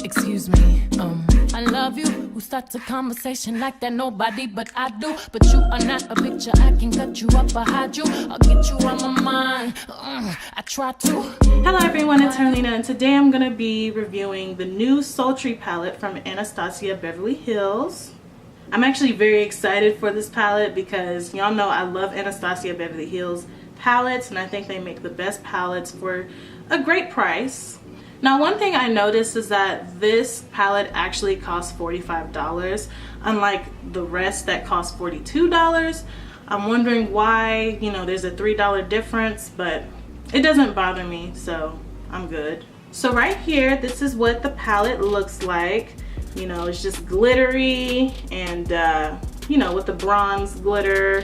Excuse me, I love you. Who starts a conversation like that? Nobody but I do. But you are not a picture. I can cut you up or hide you. I'll get you on my mind. I try to. Hello everyone, it's Herlina, and today I'm gonna be reviewing the new Sultry palette from Anastasia Beverly Hills. I'm actually very excited for this palette because y'all know I love Anastasia Beverly Hills palettes, and I think they make the best palettes for a great price. Now, one thing I noticed is that this palette actually costs $45, unlike the rest that cost $42. I'm wondering why, you know, there's a $3 difference, but it doesn't bother me, so I'm good. So right here, this is what the palette looks like. You know, it's just glittery and, you know, with the bronze glitter,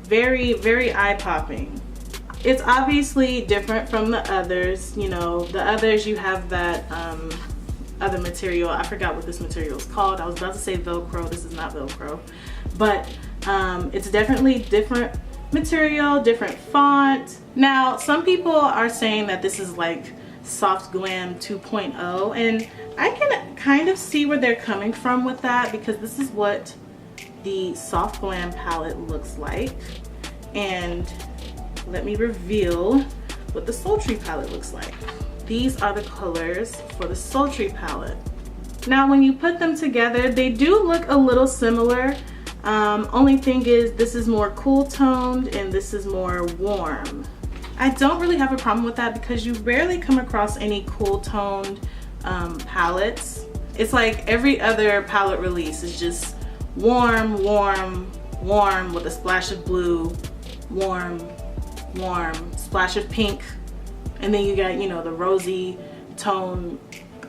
very, very eye-popping. It's obviously different from the others. You know, the others you have that other material. I forgot what this material is called. I was about to say Velcro. This is not Velcro. But it's definitely different material, different font. Now, some people are saying that this is like Soft Glam 2.0, and I can kind of see where they're coming from with that, because this is what the Soft Glam palette looks like. And let me reveal what the Sultry palette looks like. These are the colors for the Sultry palette. Now, when you put them together, they do look a little similar. Only thing is, this is more cool toned and this is more warm. I don't really have a problem with that because you rarely come across any cool toned palettes. It's like every other palette release is just warm, warm, warm with a splash of blue, warm, warm, splash of pink, and then you got, you know, the rosy tone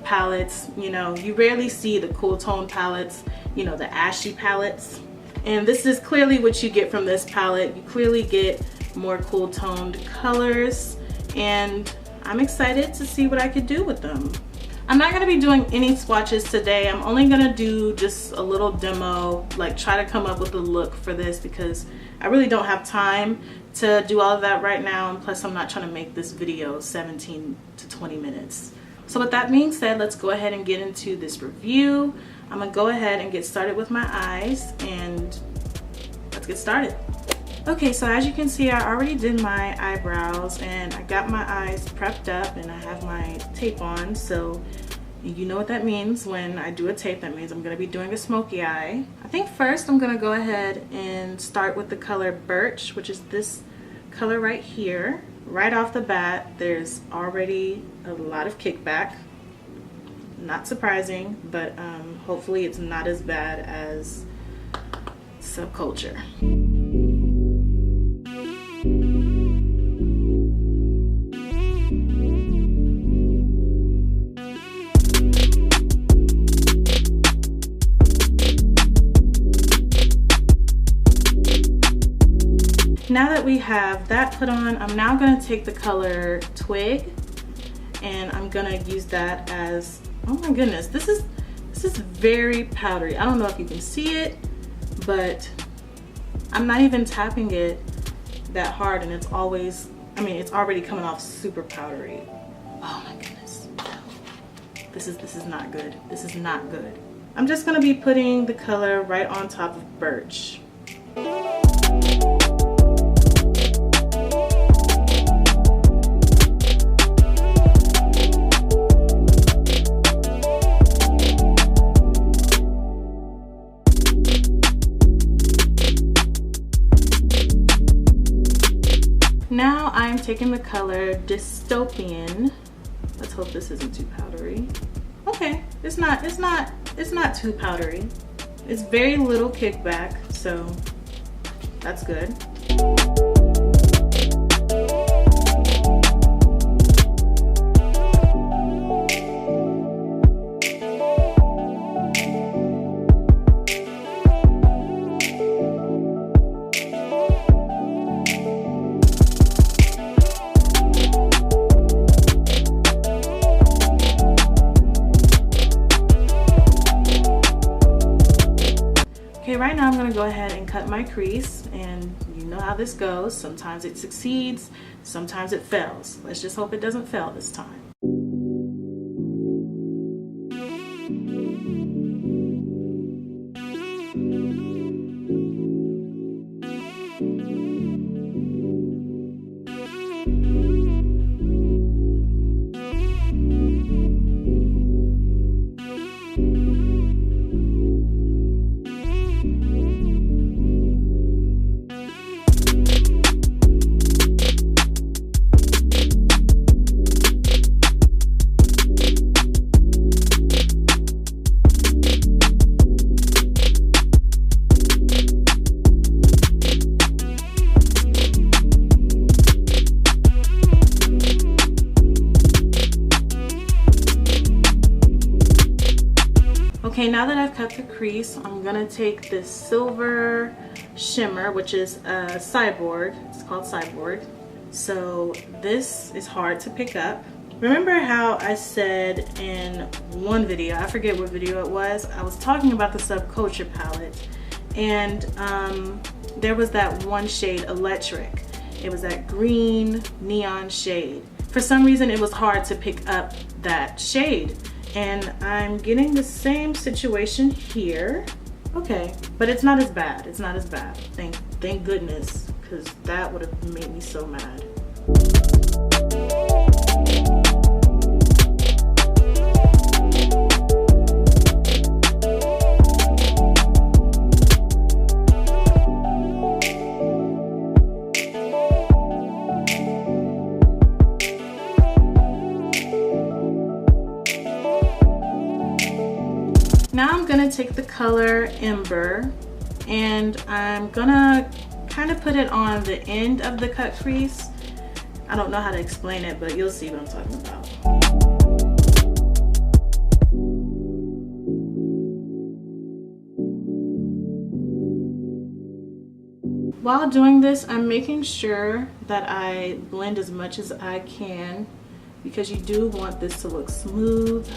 palettes. You know, you rarely see the cool tone palettes, you know, the ashy palettes. And this is clearly what you get from this palette. You clearly get more cool toned colors, and I'm excited to see what I could do with them. I'm not gonna be doing any swatches today. I'm only gonna do just a little demo, like try to come up with a look for this, because I really don't have time to do all of that right now, and plus I'm not trying to make this video 17 to 20 minutes. So with that being said, let's go ahead and get into this review. I'm gonna go ahead and get started with my eyes, and let's get started. Okay, so as you can see, I already did my eyebrows and I got my eyes prepped up and I have my tape on. So you know what that means. When I do a tape, that means I'm gonna be doing a smoky eye. I think first I'm gonna go ahead and start with the color Birch, which is this color right here. Right off the bat, there's already a lot of kickback. Not surprising, but hopefully it's not as bad as Subculture. Now that we have that put on, I'm now going to take the color Twig, and I'm going to use that as, oh my goodness, this is very powdery. I don't know if you can see it, but I'm not even tapping it that hard, and it's always, I mean, it's already coming off super powdery. Oh my goodness. This is not good. This is not good. I'm just going to be putting the color right on top of Birch. Now I'm taking the color Dystopien. Let's hope this isn't too powdery. Okay, it's not too powdery. It's very little kickback, so that's good. Right now I'm going to go ahead and cut my crease, and you know how this goes. Sometimes it succeeds, sometimes it fails. Let's just hope it doesn't fail this time. Okay, now that I've cut the crease, I'm gonna take this silver shimmer, which is a CYBORG. It's called CYBORG. So this is hard to pick up. Remember how I said in one video, I forget what video it was, I was talking about the Subculture palette, and there was that one shade, Electric. It was that green neon shade. For some reason, it was hard to pick up that shade. And I'm getting the same situation here. Okay, but it's not as bad. It's not as bad. Thank goodness, because that would have made me so mad. Now I'm gonna take the color Ember and I'm gonna kind of put it on the end of the cut crease. I don't know how to explain it, but you'll see what I'm talking about. While doing this, I'm making sure that I blend as much as I can because you do want this to look smooth.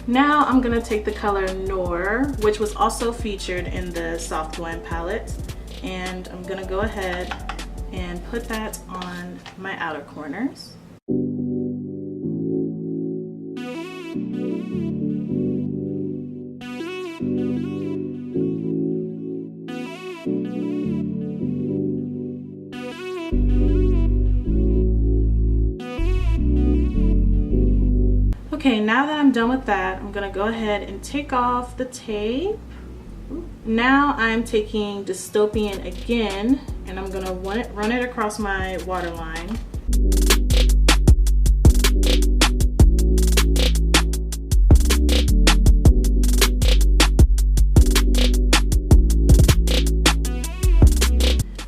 Now I'm gonna take the color NIOR, which was also featured in the Soft Blend palette, and I'm gonna go ahead and put that on my outer corners. Okay, now that I'm done with that, I'm gonna go ahead and take off the tape. Now I'm taking Dystopien again, and I'm gonna run it across my waterline.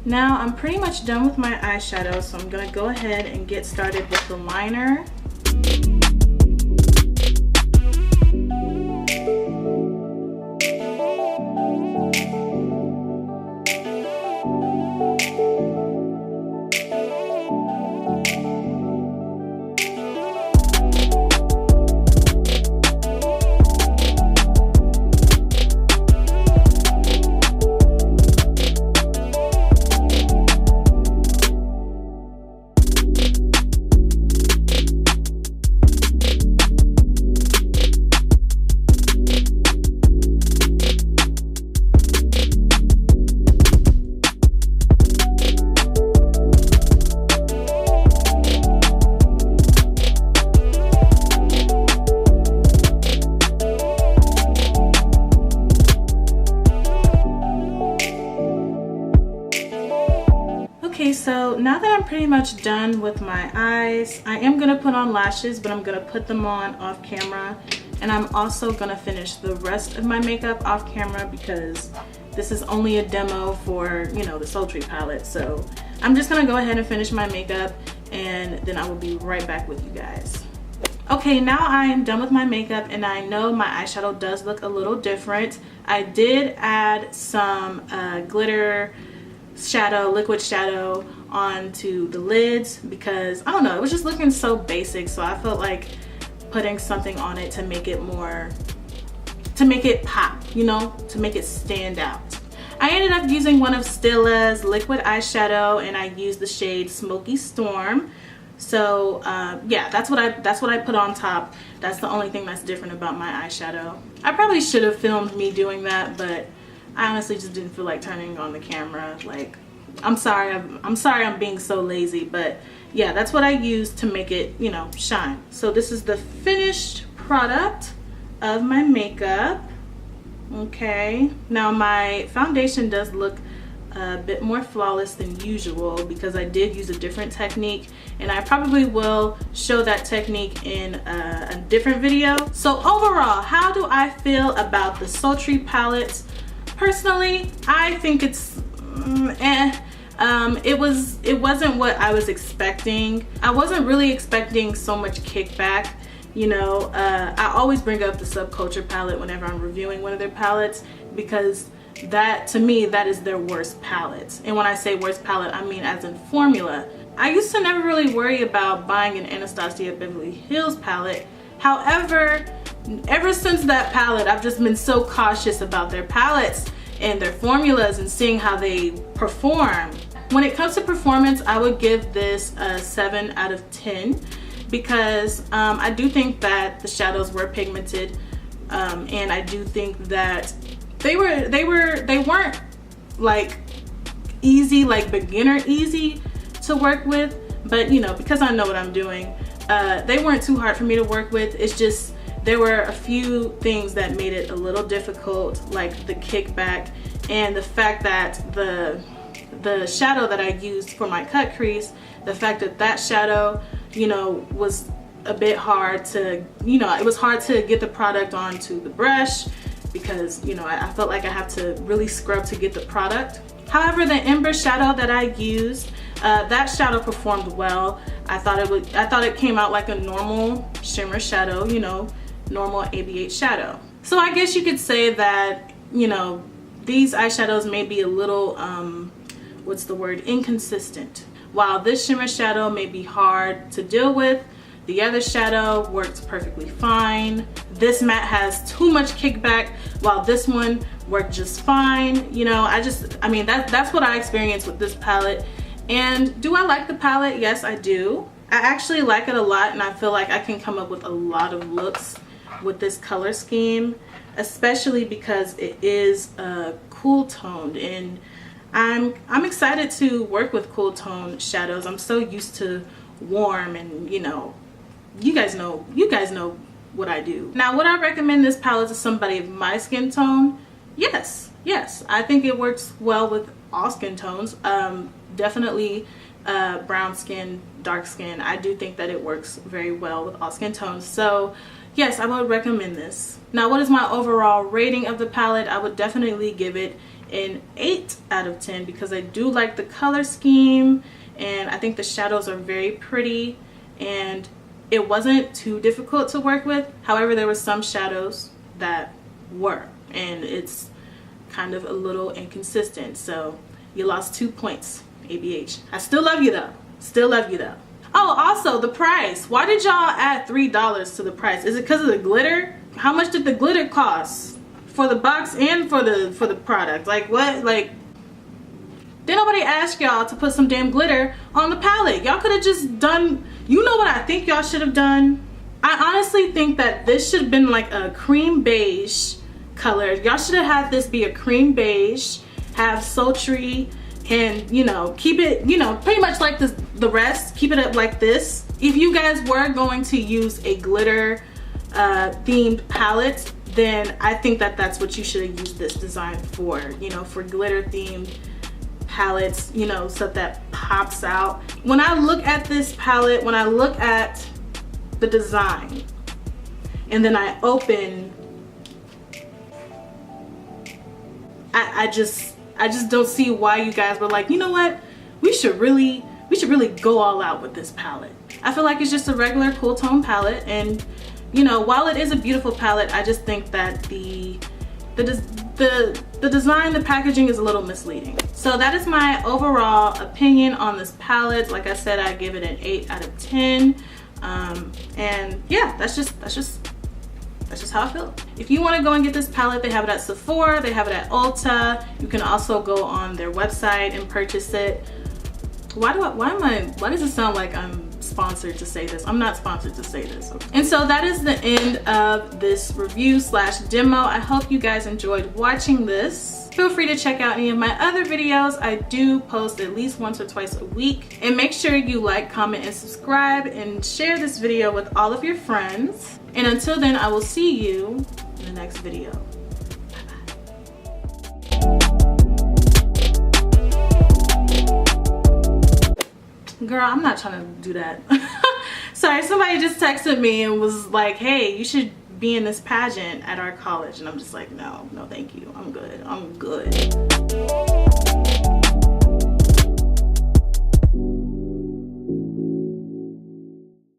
Now I'm pretty much done with my eyeshadow, so I'm gonna go ahead and get started with the liner. Okay, so now that I'm pretty much done with my eyes, I am gonna put on lashes, but I'm gonna put them on off camera. And I'm also gonna finish the rest of my makeup off camera because this is only a demo for, you know, the Sultry palette. So I'm just gonna go ahead and finish my makeup and then I will be right back with you guys. Okay, now I am done with my makeup and I know my eyeshadow does look a little different. I did add some glitter shadow, liquid shadow onto the lids because I don't know, it was just looking so basic, so I felt like putting something on it to make it more, to make it pop, you know, to make it stand out. I ended up using one of Stilla's liquid eyeshadow and I used the shade Smoky Storm. So yeah, that's what I put on top. That's the only thing that's different about my eyeshadow. I probably should have filmed me doing that, but I honestly just didn't feel like turning on the camera. Like, I'm sorry I'm being so lazy, but yeah, that's what I used to make it, you know, shine. So this is the finished product of my makeup. Okay, now my foundation does look a bit more flawless than usual because I did use a different technique, and I probably will show that technique in a different video. So overall, how do I feel about the Sultry palette? Personally, I think it's it wasn't what I was expecting. I wasn't really expecting so much kickback. You know, I always bring up the Subculture palette whenever I'm reviewing one of their palettes, because that, to me, that is their worst palette. And when I say worst palette, I mean as in formula. I used to never really worry about buying an Anastasia Beverly Hills palette. However, ever since that palette, I've just been so cautious about their palettes and their formulas and seeing how they perform. When it comes to performance, I would give this a 7 out of 10 because I do think that the shadows were pigmented, and I do think that they weren't like easy, like beginner easy to work with, but you know, because I know what I'm doing, they weren't too hard for me to work with. It's just there were a few things that made it a little difficult, like the kickback and the fact that the shadow that I used for my cut crease, the fact that that shadow, you know, was a bit hard to, you know, it was hard to get the product onto the brush because, you know, I felt like I have to really scrub to get the product. However, the Ember shadow that I used, that shadow performed well. I thought it came out like a normal shimmer shadow, you know, normal ABH shadow. So I guess you could say that, you know, these eyeshadows may be a little, what's the word, inconsistent. While this shimmer shadow may be hard to deal with, the other shadow works perfectly fine. This matte has too much kickback, while this one worked just fine. You know, I mean, that's what I experienced with this palette. And do I like the palette? Yes, I do. I actually like it a lot, and I feel like I can come up with a lot of looks with this color scheme, especially because it is cool toned, and I'm excited to work with cool tone shadows. I'm so used to warm, and you know, you guys know what I do. Now, would I recommend this palette to somebody of my skin tone? Yes, I think it works well with all skin tones. Definitely brown skin, dark skin. I do think that it works very well with all skin tones. So yes, I would recommend this. Now, what is my overall rating of the palette? I would definitely give it an 8 out of 10 because I do like the color scheme, and I think the shadows are very pretty, and it wasn't too difficult to work with. However, there were some shadows that were, and it's kind of a little inconsistent. So you lost 2 points, ABH. I still love you though. Still love you though. Oh, also the price. Why did y'all add $3 to the price? Is it because of the glitter? How much did the glitter cost for the box and for the product? Like what? Like, did nobody ask y'all to put some damn glitter on the palette? Y'all could have just done, you know what I think y'all should have done? I honestly think that this should have been like a cream beige color. Y'all should have had this be a cream beige, have sultry, and you know, keep it, you know, pretty much like the rest, keep it up like this. If you guys were going to use a glitter themed palette, then I think that that's what you should have used this design for, you know, for glitter themed palettes, you know, stuff that pops out. When I look at this palette, when I look at the design and then I open, I just don't see why you guys were like, you know what, we should really go all out with this palette. I feel like it's just a regular cool tone palette, and you know, while it is a beautiful palette, I just think that the design, the packaging is a little misleading. So that is my overall opinion on this palette. Like I said, I give it an 8 out of 10. And yeah, that's just how I feel. If you want to go and get this palette, they have it at Sephora, they have it at Ulta. You can also go on their website and purchase it. Why does it sound like I'm sponsored to say this? I'm not sponsored to say this. Okay. And so that is the end of this review slash demo. I hope you guys enjoyed watching this. Feel free to check out any of my other videos. I do post at least once or twice a week. And make sure you like, comment, and subscribe, and share this video with all of your friends. And until then, I will see you in the next video. Girl, I'm not trying to do that. Sorry, somebody just texted me and was like, hey, you should be in this pageant at our college. And I'm just like, no, thank you. I'm good.